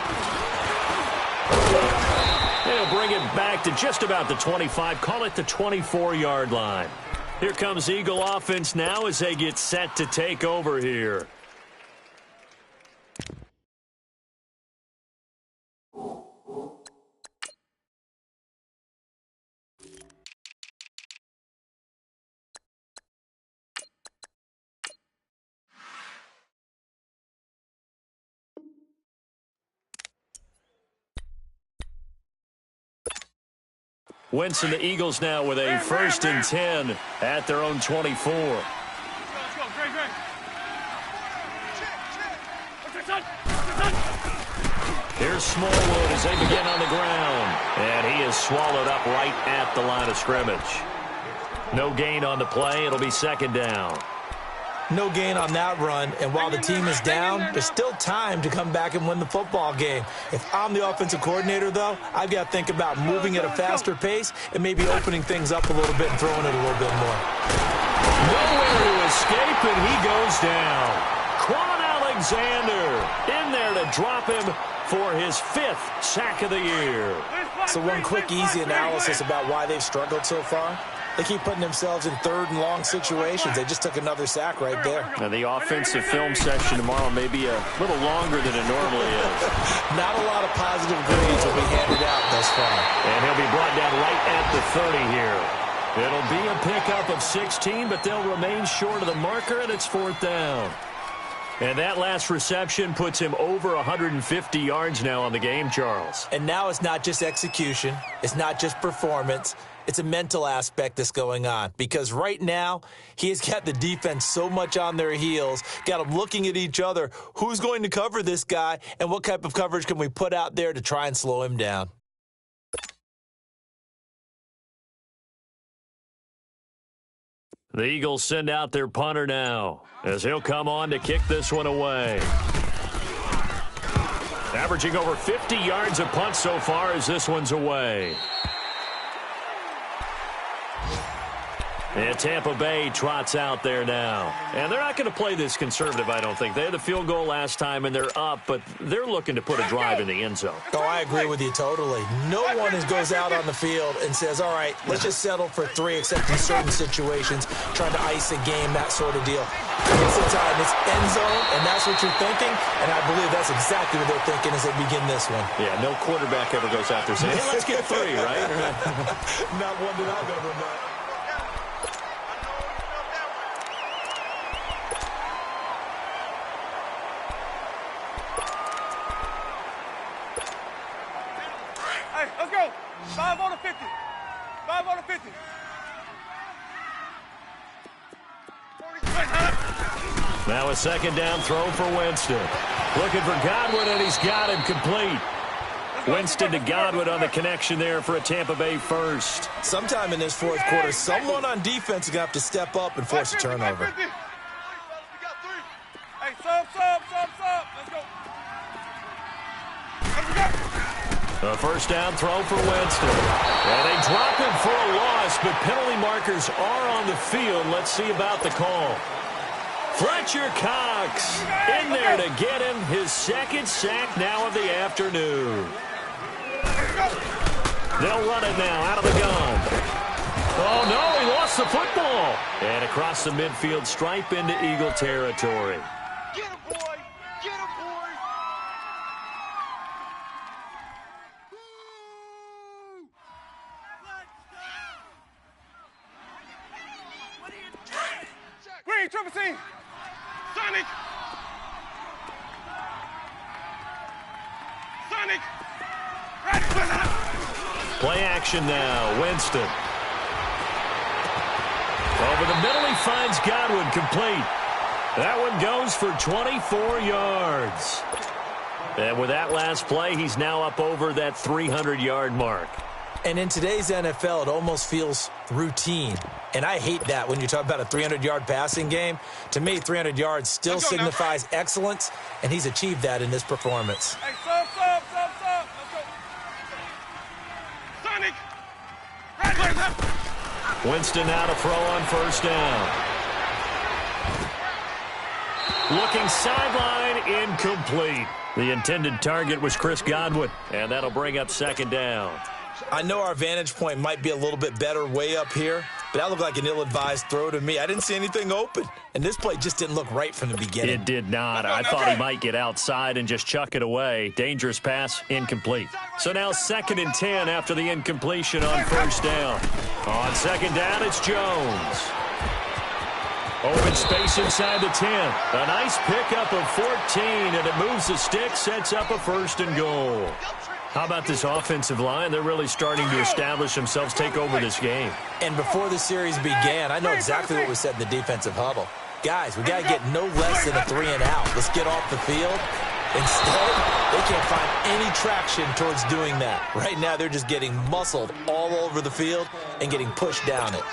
They'll bring it back to just about the 25, call it the 24-yard line. Here comes Eagle offense now as they get set to take over here. Wentz and the Eagles now with a 1st and 10 at their own 24. Let's go, Greg. Here's Smallwood as they begin on the ground. And he is swallowed up right at the line of scrimmage. No gain on the play. It'll be 2nd down. No gain on that run, and while the team is down, there's still time to come back and win the football game. If I'm the offensive coordinator, though, I've got to think about moving at a faster pace and maybe opening things up a little bit and throwing it a little bit more. Nowhere to escape, and he goes down. Quan Alexander in there to drop him for his 5th sack of the year. So one quick, easy analysis about why they've struggled so far. They keep putting themselves in 3rd and long situations. They just took another sack right there. Now the offensive film session tomorrow may be a little longer than it normally is. Not a lot of positive grades will be handed out thus far. And he'll be brought down right at the 30 here. It'll be a pickup of 16, but they'll remain short of the marker, and it's 4th down. And that last reception puts him over 150 yards now on the game, Charles. And now it's not just execution. It's not just performance. It's a mental aspect that's going on, because right now he's got the defense so much on their heels, got them looking at each other. Who's going to cover this guy, and what type of coverage can we put out there to try and slow him down? The Eagles send out their punter now as he'll come on to kick this one away. Averaging over 50 yards a punt so far as this one's away. And Tampa Bay trots out there now. And they're not going to play this conservative, I don't think. They had the field goal last time, and they're up, but they're looking to put a drive in the end zone. Oh, I agree with you totally. No one goes out on the field and says, all right, let's just settle for 3, except in certain situations, trying to ice a game, that sort of deal. It's the time. It's end zone, and that's what you're thinking, and I believe that's exactly what they're thinking as they begin this one. Yeah, no quarterback ever goes out there saying, hey, let's get 3, right? Not one that I've ever met. Hey, let's go. 5 on the 50. 5 on the 50. Now a second down throw for Winston. Looking for Godwin, and he's got him complete. Winston to Godwin on the connection there for a Tampa Bay first. Sometime in this fourth quarter, someone on defense is going to have to step up and force a turnover. Hey, sub. Let's go. A first down throw for Winston. And they drop him for a loss, but penalty markers are on the field. Let's see about the call. Fletcher Cox in there to get him his second sack now of the afternoon. They'll run it now out of the gun. Oh, no, he lost the football. And across the midfield stripe into Eagle territory. Get him, boy. Get him, boy. Green, triple team. Sonic. Play action now. Winston. Over the middle, he finds Godwin complete. That one goes for 24 yards. And with that last play, he's now up over that 300-yard mark. And in today's NFL, it almost feels routine. And I hate that when you talk about a 300-yard passing game. To me, 300 yards still signifies excellence, and he's achieved that in this performance. Hey, sub. Let's go. Sonic. Winston now to throw on first down. Looking sideline, incomplete. The intended target was Chris Godwin, and that'll bring up second down. I know our vantage point might be a little bit better way up here, but that looked like an ill-advised throw to me. I didn't see anything open, and this play just didn't look right from the beginning. It did not. I thought he might get outside and just chuck it away. Dangerous pass, incomplete. So now 2nd and 10 after the incompletion on first down. On second down, it's Jones. Open space inside the 10. A nice pickup of 14, and it moves the stick, sets up a 1st and goal. How about this offensive line? They're really starting to establish themselves, take over this game. And before the series began, I know exactly what we said in the defensive huddle. Guys, we got to get no less than a 3-and-out. Let's get off the field. Instead, they can't find any traction towards doing that. Right now, they're just getting muscled all over the field and getting pushed down it.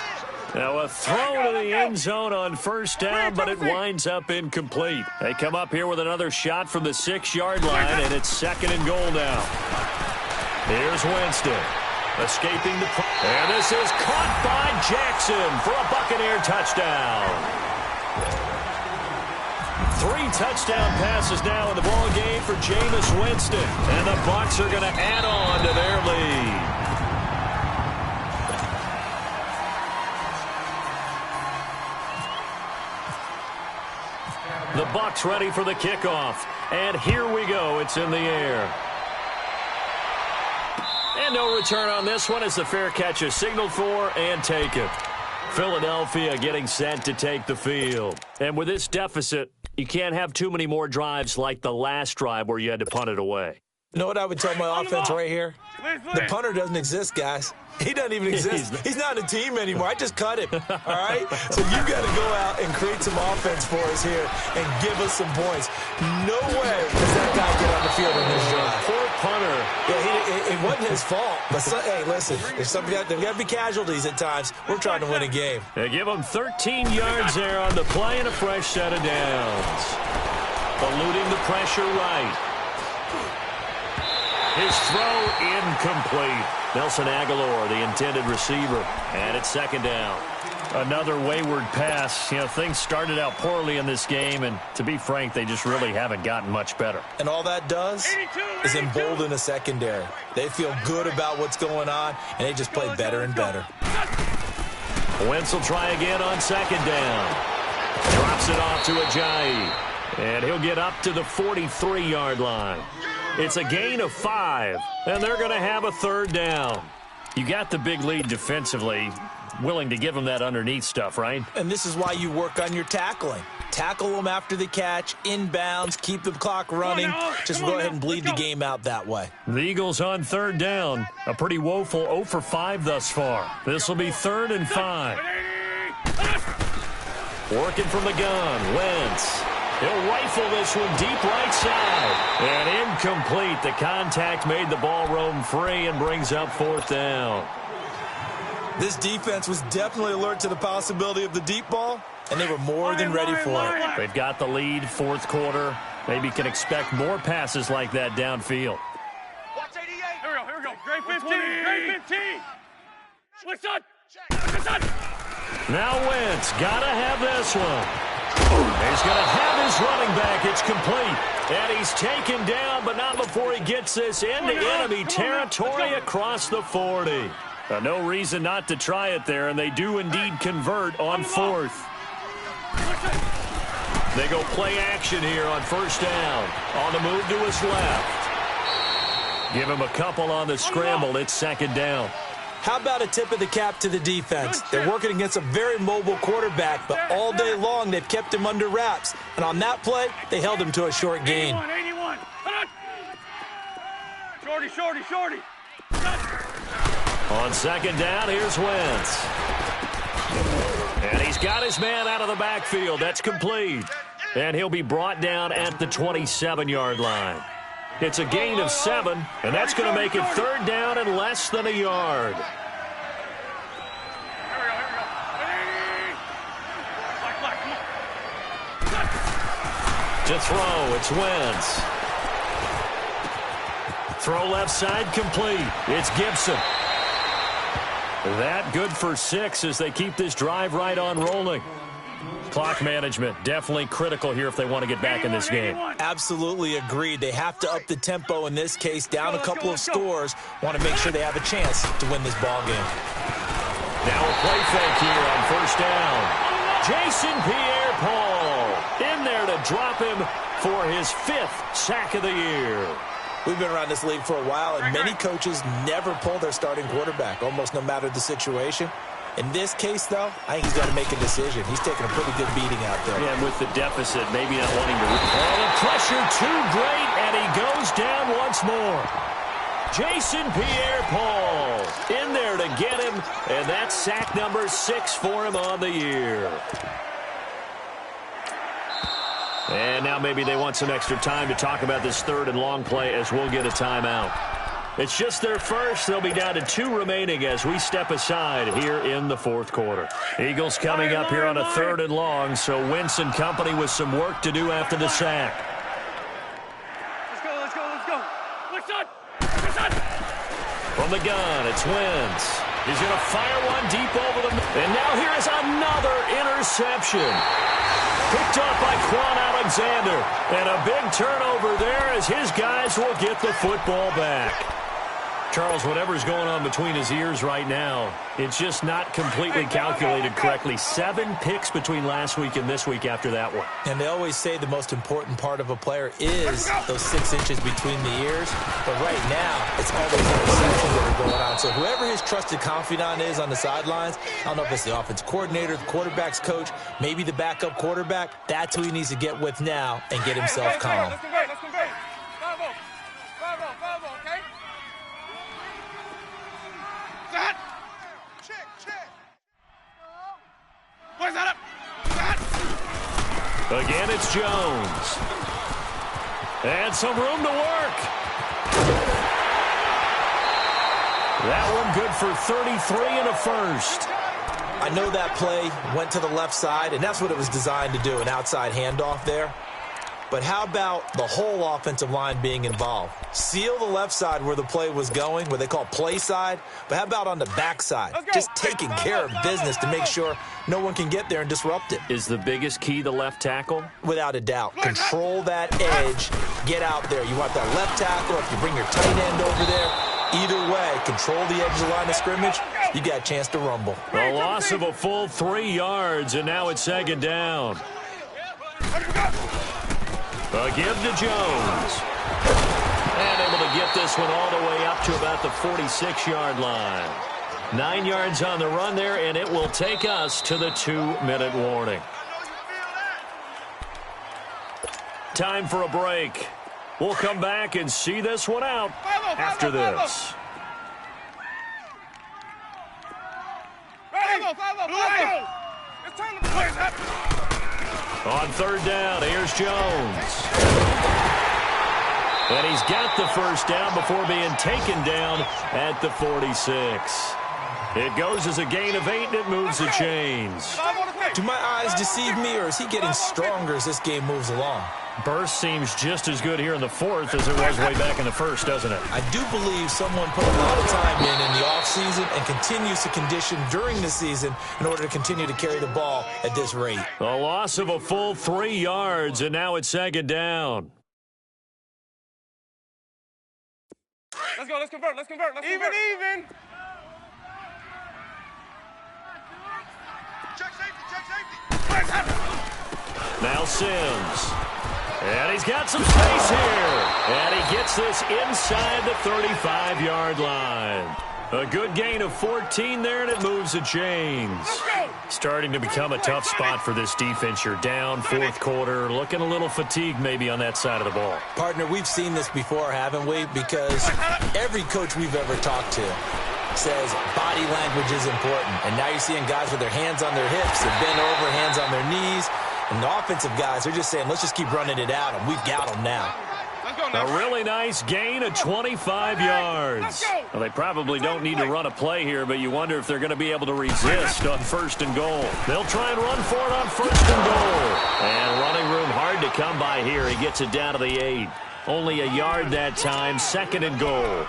Now a throw to the end zone on first down, but it winds up incomplete. They come up here with another shot from the 6-yard line, and it's 2nd and goal now. Here's Winston. Escaping the... And this is caught by Jackson for a Buccaneer touchdown. 3 touchdown passes now in the ball game for Jameis Winston. And the Bucs are going to add on to their lead. The Bucs ready for the kickoff. And here we go. It's in the air. And no return on this one as the fair catch is signaled for and taken. Philadelphia getting set to take the field. And with this deficit, you can't have too many more drives like the last drive where you had to punt it away. You know what I would tell my offense right here? The punter doesn't exist, guys. He doesn't even exist. He's not a team anymore. I just cut him, all right? So you've got to go out and create some offense for us here and give us some points. No way does that guy get on the field in this drive. Poor punter. Yeah, it wasn't his fault. But, hey, listen, there's got to be casualties at times. We're trying to win a game. They give him 13 yards there on the play and a fresh set of downs. Eluding the pressure right. His throw incomplete. Nelson Aguilar, the intended receiver. And it's second down. Another wayward pass. You know, things started out poorly in this game, and to be frank, they just really haven't gotten much better. And all that does is embolden the secondary. They feel good about what's going on, and they just play better and better. Wentz will try again on second down. Drops it off to Ajayi, and he'll get up to the 43-yard line. It's a gain of 5, and they're going to have a third down. You got the big lead defensively. Willing to give them that underneath stuff, right? And this is why you work on your tackling. Tackle them after the catch, inbounds, keep the clock running. Just go ahead and bleed the game out that way. The Eagles on third down. A pretty woeful 0 for 5 thus far. This will be 3rd and 5. Working from the gun, Wentz. He'll rifle this one deep right side. And incomplete. The contact made the ball roam free and brings up 4th down. This defense was definitely alert to the possibility of the deep ball, and they were more than ready for it. They've got the lead, 4th quarter. Maybe can expect more passes like that downfield. Watch 88. Here we go. Great 15. Great 15. Switch on. Now Wentz got to have this one. He's going to have his running back. It's complete. And he's taken down, but not before he gets this into enemy territory across the 40. No reason not to try it there, and they do indeed convert on 4th. They go play action here on 1st down. On the move to his left. Give him a couple on the scramble. It's 2nd down. How about a tip of the cap to the defense? They're working against a very mobile quarterback, but all day long they've kept him under wraps. And on that play, they held him to a short gain. 81. Shorty. On 2nd down, here's Wentz. And he's got his man out of the backfield. That's complete. And he'll be brought down at the 27-yard line. It's a gain of 7, and that's going to make it 3rd down and less than a yard. Here we go. To throw, it's Wentz. Throw left side complete. It's Gibson. That good for 6 as they keep this drive right on rolling. Clock management definitely critical here if they want to get back in this game. Absolutely agreed. They have to up the tempo in this case, down a couple of scores. Want to make sure they have a chance to win this ball game. Now a play fake here on 1st down. Jason Pierre-Paul in there to drop him for his 5th sack of the year. We've been around this league for a while, and many coaches never pull their starting quarterback, almost no matter the situation. In this case, though, I think he's got to make a decision. He's taking a pretty good beating out there. Yeah, with the deficit, maybe not wanting to... Oh, the pressure too great, and he goes down once more. Jason Pierre-Paul in there to get him, and that's sack number 6 for him on the year. And now maybe they want some extra time to talk about this 3rd and long play as we'll get a timeout. It's just their first. They'll be down to 2 remaining as we step aside here in the 4th quarter. Eagles coming up here on a 3rd and long, so Wentz and company with some work to do after the sack. Let's go. From the gun, it's Wentz. He's going to fire one deep over the... And now here is another interception. Picked up by Quan Alexander. And a big turnover there as his guys will get the football back. Charles, whatever's going on between his ears right now, it's just not completely calculated correctly. 7 picks between last week and this week after that one. And they always say the most important part of a player is those 6 inches between the ears. But right now, it's all those interceptions that are going on. So whoever his trusted confidant is on the sidelines, I don't know if it's the offense coordinator, the quarterback's coach, maybe the backup quarterback, that's who he needs to get with now and get himself calm. Let's convert. Bravo, okay? Set. Check. Where's that up? Set. Again, it's Jones. And some room to work. That one good for 33 and a first. I know that play went to the left side, and that's what it was designed to do, an outside handoff there. But how about the whole offensive line being involved? Seal the left side where the play was going, what they call play side. But how about on the back side? Just taking care of business to make sure no one can get there and disrupt it. Is the biggest key the left tackle? Without a doubt. Control that edge. Get out there. You want that left tackle. If you bring your tight end over there, either way, control the edge of the line of scrimmage, you got a chance to rumble. A loss of a full 3 yards, and now it's second down. A give to Jones. And able to get this one all the way up to about the 46-yard line. 9 yards on the run there, and it will take us to the 2-minute warning. Time for a break. We'll come back and see this one out after this. It's time to play that. On third down, here's Jones. And he's got the first down before being taken down at the 46. It goes as a gain of 8, and it moves the chains. Do my eyes deceive me, or is he getting stronger as this game moves along? Burst seems just as good here in the fourth as it was way back in the first, doesn't it? I do believe someone put a lot of time in the offseason and continues to condition during the season in order to continue to carry the ball at this rate. A loss of a full 3 yards, and now it's second down. Let's go. Let's convert. Even. Check safety. Now Sims. And he's got some space here. And he gets this inside the 35-yard line. A good gain of 14 there, and it moves the chains. Starting to become a tough spot for this defense. You're down fourth quarter, looking a little fatigued maybe on that side of the ball. Partner, we've seen this before, haven't we? Because every coach we've ever talked to says body language is important. And now you're seeing guys with their hands on their hips, they're bent over, hands on their knees. And the offensive guys, they're just saying, let's just keep running it out, and we've got them now. A really nice gain of 25 yards. Well, they probably don't need to run a play here, but you wonder if they're going to be able to resist on first and goal. They'll try and run for it on first and goal. And running room hard to come by here. He gets it down to the 8. Only a yard that time, second and goal.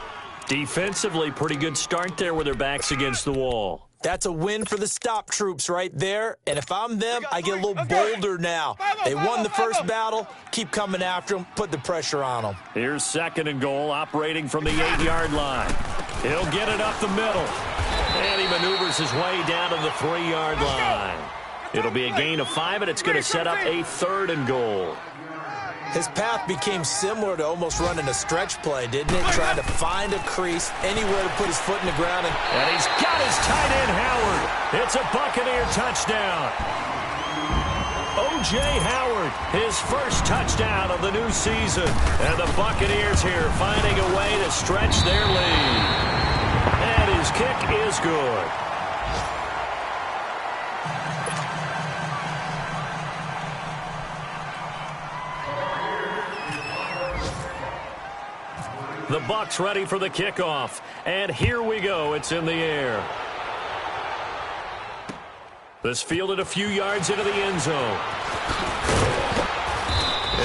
Defensively, pretty good start there with their backs against the wall. That's a win for the stop troops right there. And if I'm them, I get a little bolder now. They won the first battle. Keep coming after them. Put the pressure on them. Here's second and goal, operating from the 8-yard line. He'll get it up the middle. And he maneuvers his way down to the 3-yard line. It'll be a gain of 5, and it's going to set up a third and goal. His path became similar to almost running a stretch play, didn't it? Trying to find a crease, anywhere to put his foot in the ground. And he's got his tight end, Howard. It's a Buccaneer touchdown. O.J. Howard, his first touchdown of the new season. And the Buccaneers here finding a way to stretch their lead. And his kick is good. The Bucs ready for the kickoff. And here we go. It's in the air. This fielded a few yards into the end zone.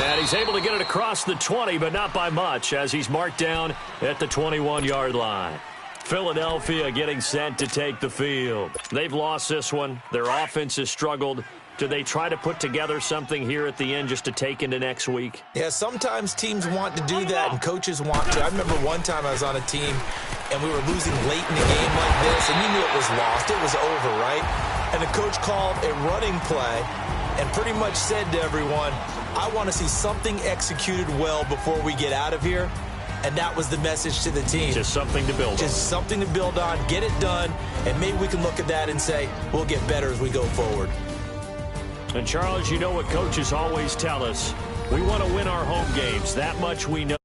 And he's able to get it across the 20, but not by much, as he's marked down at the 21-yard line. Philadelphia getting set to take the field. They've lost this one. Their offense has struggled. Do they try to put together something here at the end just to take into next week? Yeah, sometimes teams want to do that and coaches want to. I remember one time I was on a team and we were losing late in the game like this, and you knew it was lost. It was over, right? And the coach called a running play and pretty much said to everyone, I want to see something executed well before we get out of here. And that was the message to the team. Just something to build on. Just something to build on, get it done, and maybe we can look at that and say, we'll get better as we go forward. And, Charles, you know what coaches always tell us. We want to win our home games. That much we know.